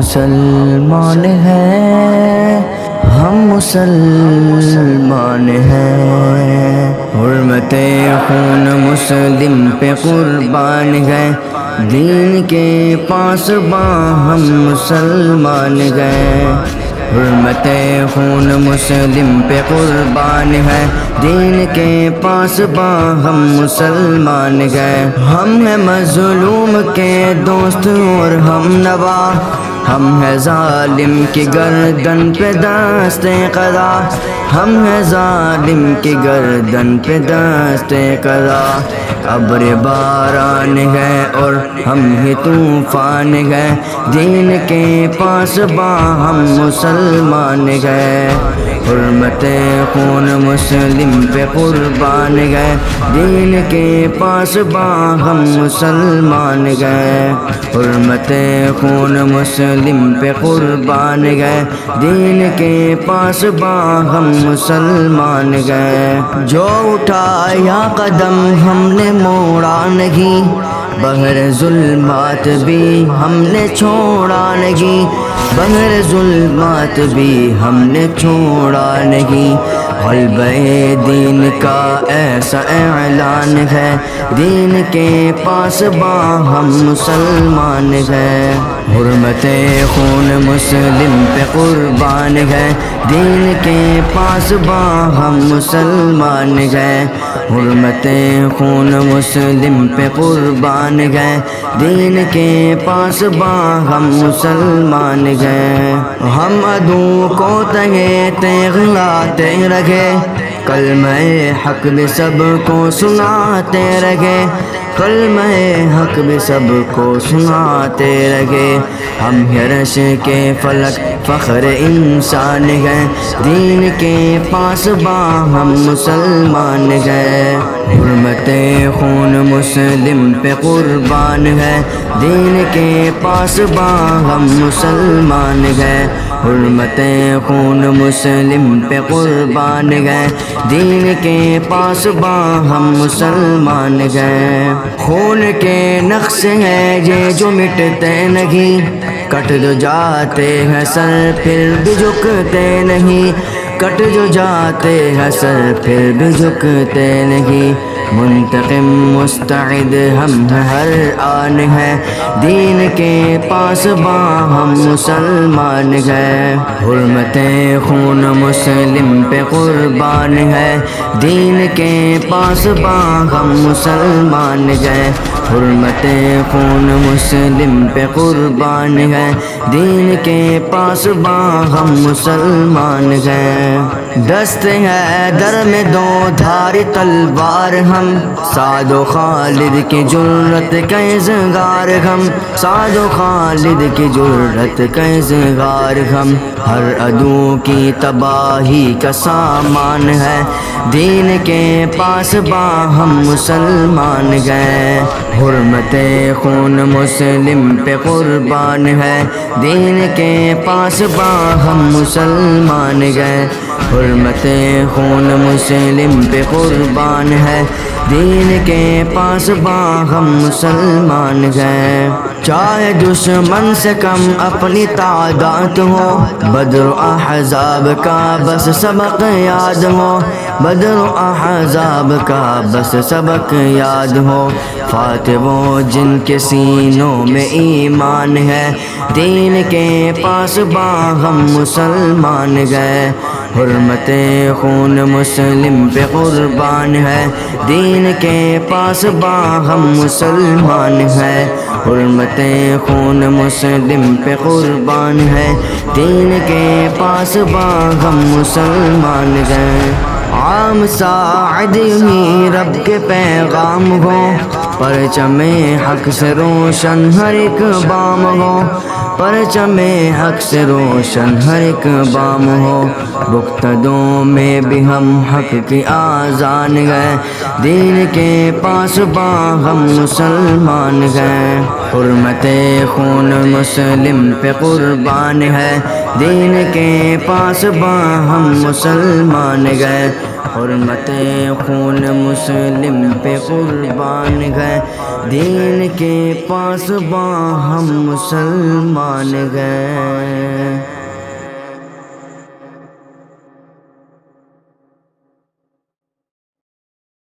مسلمان ہیں، ہم مسلمان ہیں، حرمت خون مسلم پہ قربان گئے، دین کے پاسباں ہم مسلمان گئے، حرمت خون مسلم پہ قربان ہے، دین کے پاسباں ہم مسلمان گئے، ہم ہیں مظلوم کے دوست اور ہم نوا، ہم ہیں ظالم کی گردن پہ دست قضا، ہم ہیں ظالم کی گردن پہ دست قضا، ابر باران ہے اور ہم ہی طوفان گئے، دین کے پاسباں ہم مسلمان گئے، حرمت خون مسلم پہ قربان گئے، دین کے پاسباں ہم مسلمان گئے، حرمت خون مسلم پہ قربان گئے، دین کے پاسباں ہم مسلمان گئے، جو اٹھایا قدم ہم نے موڑا نہیں، بغیر ظلمات بھی ہم نے چھوڑا نہیں، بغیر ظلمات بھی ہم نے چھوڑا نہیں، غلبہ دین کا ایسا اعلان ہے، دین کے پاسباں ہم مسلمان ہیں، حرمت خون مسلم پہ قربان ہے، دین کے پاسباں ہم مسلمان گئے، حرمت خون مسلم پہ قربان گئے، دین کے پاسباں ہم مسلمان گئے، ہم عدو کو تہے تیغ لاتے رہے، کلمہ حق بھی سب کو سناتے رہے، کلمہ حق بھی سب کو سناتے رہے، ہم عرش کے فلک فخر انسان ہیں، دین کے پاسباں ہم مسلمان گئے، حرمت خون مسلم پہ قربان ہے، دین کے پاسباں ہم مسلمان گئے، حرمت خون مسلم پہ قربان گئے، دین کے پاسباں ہم مسلمان گئے، خون کے نقش ہیں یہ جو مٹتے نہیں، کٹ جو جاتے ہیں سر پھر بھی جھکتے نہیں، کٹ جو جاتے ہیں سر پھر بھی جھکتے نہیں، منتقم مستعد ہم ہر آن ہیں، دین کے پاسباں ہم مسلمان گئے، حرمت خون مسلم پہ قربان ہے، دین کے پاسباں ہم مسلمان گئے، حرمت خون مسلم پہ قربان ہے، دین کے پاسباں ہم مسلمان گئے، دست ہے در میں دو دھاری تلوار ہم، سعد و خالد کی جرت کا اظہار ہم، سعد و خالد کی جرت کا اظہار ہم، ہر عدو کی تباہی کا سامان ہے، دین کے پاسباں ہم مسلمان گئے، حرمت خون مسلم پہ قربان ہے، دین کے پاسباں ہم مسلمان گئے، حرمت خون مسلم پہ قربان ہے، دین کے پاسباں ہم مسلمان گئے، چاہے دشمن سے کم اپنی تعداد ہو، بدر و احزاب کا بس سبق یاد ہو، بدر و احزاب کا بس سبق یاد ہو، فاتح وہ جن کے سینوں میں ایمان ہے، دین کے پاسباں ہم مسلمان گئے، حرمت خون مسلم پہ قربان ہے، دین کے پاسباں ہم مسلمان ہیں، حرمت خون مسلم پہ قربان ہے، دین کے پاسباں ہم مسلمان گئے، عام ساعد ہی رب کے پیغام ہو، پرچم حق سے روشن ہر ایک بام ہو، پرچم حق سے روشن ہر ایک بام ہو، مقتدوں میں بھی ہم حق کی آذان گئے، دین کے پاسباں ہم مسلمان گئے، حرمت خون مسلم پہ قربان ہے، دین کے پاسباں ہم مسلمان گئے، حرمت خون مسلم پہ قربان گئے، دین کے پاسباں ہم مسلمان گئے۔